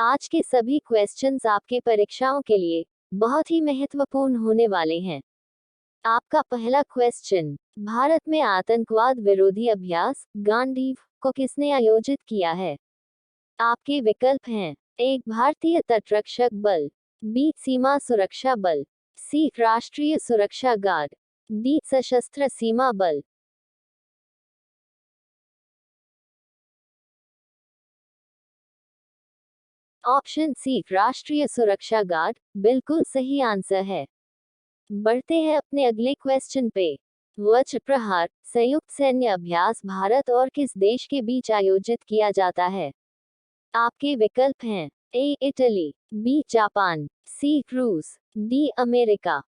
आज के सभी क्वेश्चंस आपके परीक्षाओं के लिए बहुत ही महत्वपूर्ण होने वाले हैं। आपका पहला क्वेश्चन, भारत में आतंकवाद विरोधी अभ्यास गांडीव को किसने आयोजित किया है? आपके विकल्प हैं: एक भारतीय तटरक्षक बल, बी सीमा सुरक्षा बल, सी राष्ट्रीय सुरक्षा गार्ड, डी सशस्त्र सीमा बल। ऑप्शन सी राष्ट्रीय सुरक्षा गार्ड बिल्कुल सही आंसर है। बढ़ते हैं अपने अगले क्वेश्चन पे। वज्र प्रहार संयुक्त सैन्य अभ्यास भारत और किस देश के बीच आयोजित किया जाता है? आपके विकल्प हैं: ए इटली, बी जापान, सी रूस, D America.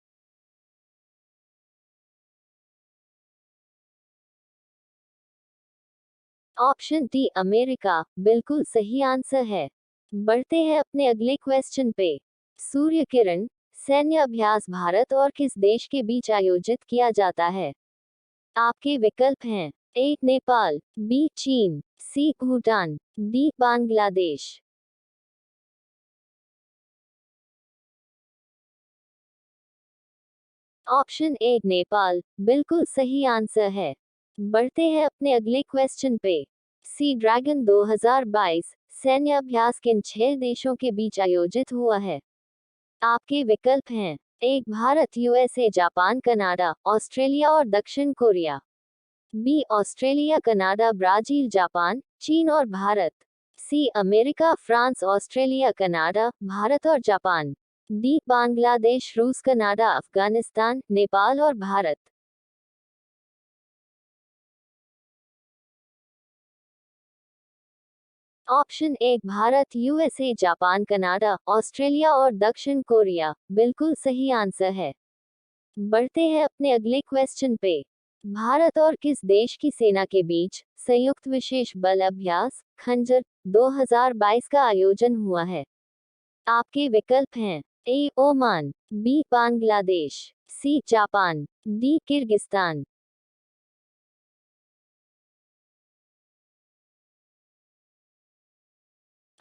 Option D America बिल्कुल सही आंसर है। बढ़ते हैं अपने अगले क्वेश्चन पे। सूर्य किरण सैन्य अभ्यास भारत और किस देश के बीच आयोजित किया जाता है? आपके विकल्प हैं: ए नेपाल, बी चीन, C Bhutan, D Bangladesh. Option A Nepal बिल्कुल सही आंसर है। बढ़ते हैं अपने अगले क्वेश्चन पे। सी ड्रैगन 2022 सैन्य अभ्यास किन 6 देशों के बीच आयोजित हुआ है? आपके विकल्प हैं: एक Bharat, USA, Japan, Canada, Australia और दक्षिण Korea, B Australia, Canada, Brazil, Japan, चीन और Bharat, C America, France, Australia, Canada, Bharat और जापान, डी बांग्लादेश, रूस, कनाडा, अफगानिस्तान, नेपाल और भारत। ऑप्शन एक Bharat, USA, Japan, Canada, Australia और दक्षिण कोरिया बिल्कुल सही आंसर है। बढ़ते हैं अपने अगले क्वेश्चन पे। भारत और किस देश की सेना के बीच संयुक्त विशेष बल अभ्यास खंजर 2022 का आयोजन हुआ है? आपके विकल्प हैं: A Oman, B Bangladesh, C Japan, D Kyrgyzstan.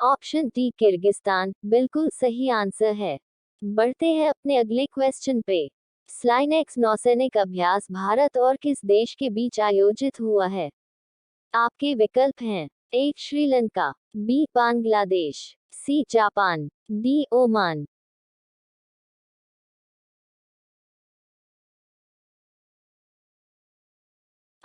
Option D Kyrgyzstan बिल्कुल सही आंसर है। बढ़ते हैं अपने अगले क्वेश्चन पे। स्लाइनेक्स नौसैनिक अभ्यास भारत और किस देश के बीच आयोजित हुआ है? आपके विकल्प हैं: A Sri Lanka, B Bangladesh, C Japan, D Oman.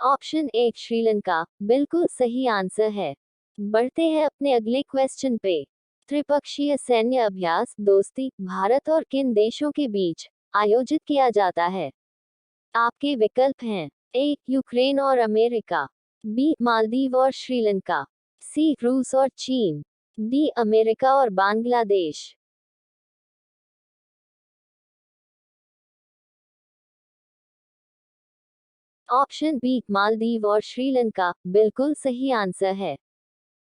Option एक श्रीलंका बिल्कुल सही आंसर है। बढ़ते हैं अपने अगले क्वेश्चन पे। त्रिपक्षीय सैन्य अभ्यास दोस्ती भारत और किन देशों के बीच आयोजित किया जाता है? आपके विकल्प हैं: ए यूक्रेन और अमेरिका, बी मालदीव और श्रीलंका, सी रूस और चीन, डी अमेरिका और बांग्लादेश। ऑप्शन बी मालदीव और श्रीलंका बिल्कुल सही आंसर है।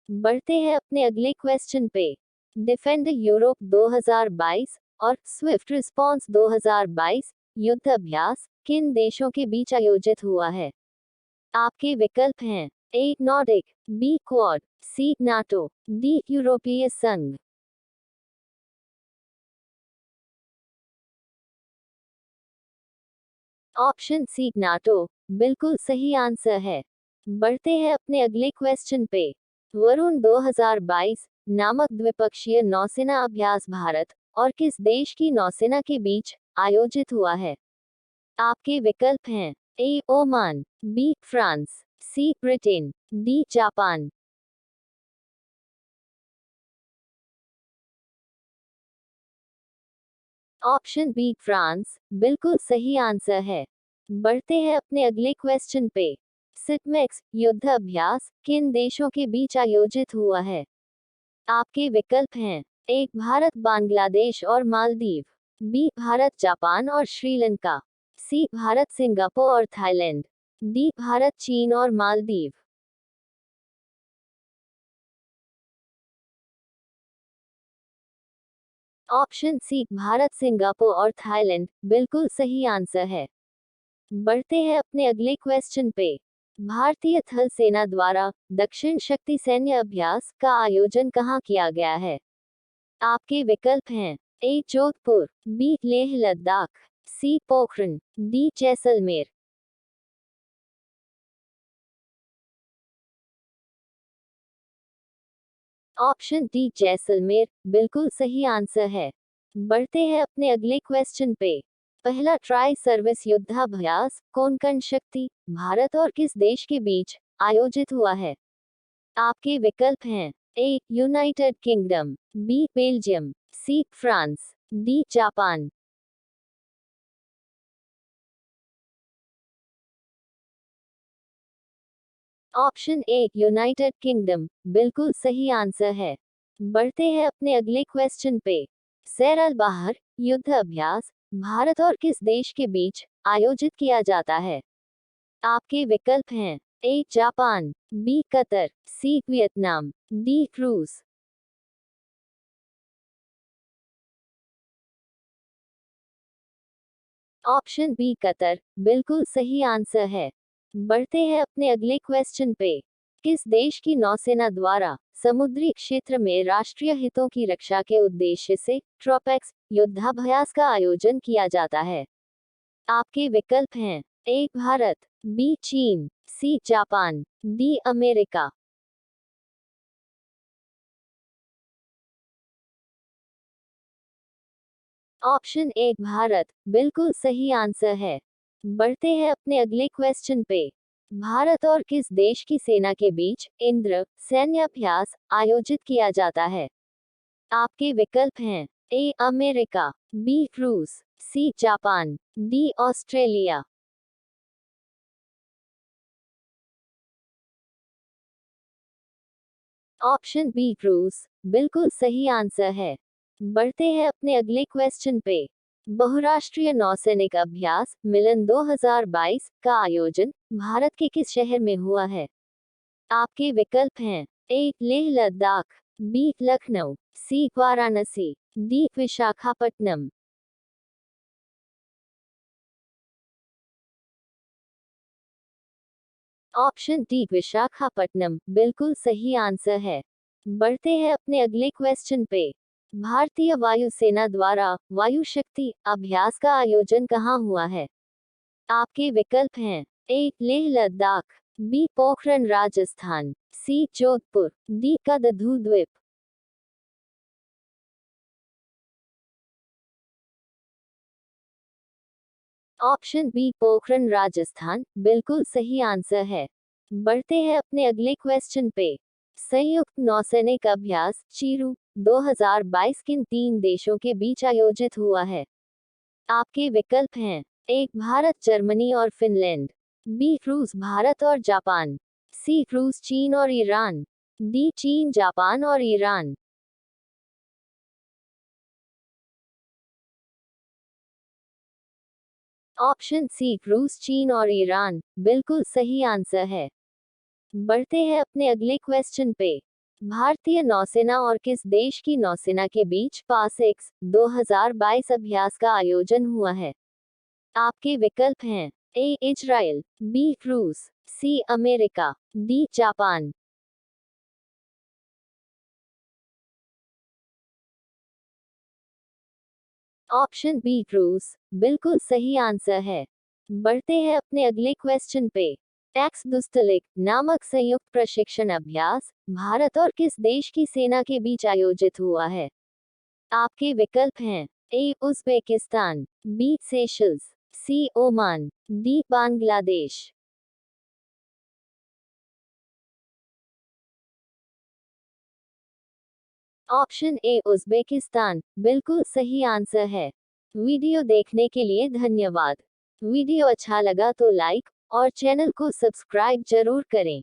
बढ़ते हैं अपने अगले क्वेश्चन पे। डिफेंड यूरोप 2022 और स्विफ्ट रिस्पॉन्स 2022 युद्ध अभ्यास किन देशों के बीच आयोजित हुआ है? आपके विकल्प हैं: ए नॉर्डिक, बी क्वाड, सी नाटो, डी यूरोपीय संघ। ऑप्शन सी नाटो बिल्कुल सही आंसर है। बढ़ते हैं अपने अगले क्वेश्चन पे। वरुण 2022 नामक द्विपक्षीय नौसेना अभ्यास भारत और किस देश की नौसेना के बीच आयोजित हुआ है? आपके विकल्प हैं: A Oman, B France, C Britain, D Japan. Option B France बिल्कुल सही आंसर है। बढ़ते हैं अपने अगले क्वेश्चन पे। सिटमेक्स युद्ध अभ्यास किन देशों के बीच आयोजित हुआ है? आपके विकल्प हैं: एक भारत, बांग्लादेश और मालदीव, बी भारत, जापान और श्रीलंका, सी भारत, सिंगापुर और थाईलैंड, डी भारत, चीन और Maldives. Option C Bharat, Singapore और थाईलैंड बिल्कुल सही आंसर है। बढ़ते हैं अपने अगले क्वेश्चन पे। भारतीय थल सेना द्वारा दक्षिण शक्ति सैन्य अभ्यास का आयोजन कहाँ किया गया है? आपके विकल्प हैं A Jodhpur, B Leh Ladakh, C Pokhran, D Jaisalmer. Option D Jaisalmer बिल्कुल सही आंसर है। बढ़ते हैं अपने अगले क्वेश्चन पे। पहला ट्राई सर्विस युद्धाभ्यास कोंकण शक्ति भारत और किस देश के बीच आयोजित हुआ है? आपके विकल्प हैं A United Kingdom, B Belgium, C France, D Japan. Option A United Kingdom बिल्कुल सही आंसर है। बढ़ते हैं अपने अगले क्वेश्चन पे। सैरल बाहर युद्ध अभ्यास भारत और किस देश के बीच आयोजित किया जाता है? आपके विकल्प हैं A Japan, B Qatar, C Vietnam, D रूस। ऑप्शन बी कतर बिल्कुल सही आंसर है। बढ़ते हैं अपने अगले क्वेश्चन पे। किस देश की नौसेना द्वारा समुद्री क्षेत्र में राष्ट्रीय हितों की रक्षा के उद्देश्य से ट्रोपेक्स युद्धाभ्यास का आयोजन किया जाता है? आपके विकल्प हैं ए भारत, बी चीन, C Japan, D America. Option A Bharat बिल्कुल सही आंसर है। बढ़ते हैं अपने अगले क्वेश्चन पे। भारत और किस देश की सेना के बीच इंद्र सैन्य अभ्यास आयोजित किया जाता है? आपके विकल्प हैं ए अमेरिका, बी रूस, C Japan, D Australia. Option B रूस बिल्कुल सही आंसर है। बढ़ते हैं अपने अगले क्वेश्चन पे। बहुराष्ट्रीय नौसैनिक अभ्यास मिलन 2022 का आयोजन भारत के किस शहर में हुआ है? आपके विकल्प हैं A Leh Ladakh, B Lucknow, C Varanasi, D Visakhapatnam. Option D Visakhapatnam बिल्कुल सही आंसर है। बढ़ते हैं अपने अगले क्वेश्चन पे। भारतीय वायुसेना द्वारा वायु शक्ति अभ्यास का आयोजन कहाँ हुआ है? आपके विकल्प हैं A Leh Ladakh, B Pokhran Rajasthan, C Jodhpur, D कददू द्वीप। ऑप्शन बी पोखरन राजस्थान बिल्कुल सही आंसर है। बढ़ते हैं अपने अगले क्वेश्चन पे। संयुक्त नौसैनिक अभ्यास चीरू 2022 किन तीन देशों के बीच आयोजित हुआ है? आपके विकल्प हैं ए भारत जर्मनी और फिनलैंड, बी रूस भारत और जापान, सी रूस चीन और ईरान, डी चीन जापान और ईरान। ऑप्शन सी रूस चीन और ईरान बिल्कुल सही आंसर है। बढ़ते हैं अपने अगले क्वेश्चन पे। भारतीय नौसेना और किस देश की नौसेना के बीच पासेक्स 2022 अभ्यास का आयोजन हुआ है? आपके विकल्प हैं ए इजराइल, बी रूस, C America, D Japan. Option B रूस बिल्कुल सही आंसर है। बढ़ते हैं अपने अगले क्वेश्चन पे। टैक्स दुस्तलिक नामक संयुक्त प्रशिक्षण अभ्यास भारत और किस देश की सेना के बीच आयोजित हुआ है? आपके विकल्प हैं A Uzbekistan, B Seychelles, C Oman, D Bangladesh. Option A Uzbekistan बिल्कुल सही आंसर है। वीडियो देखने के लिए धन्यवाद। वीडियो अच्छा लगा तो लाइक और चैनल को सब्सक्राइब जरूर करें।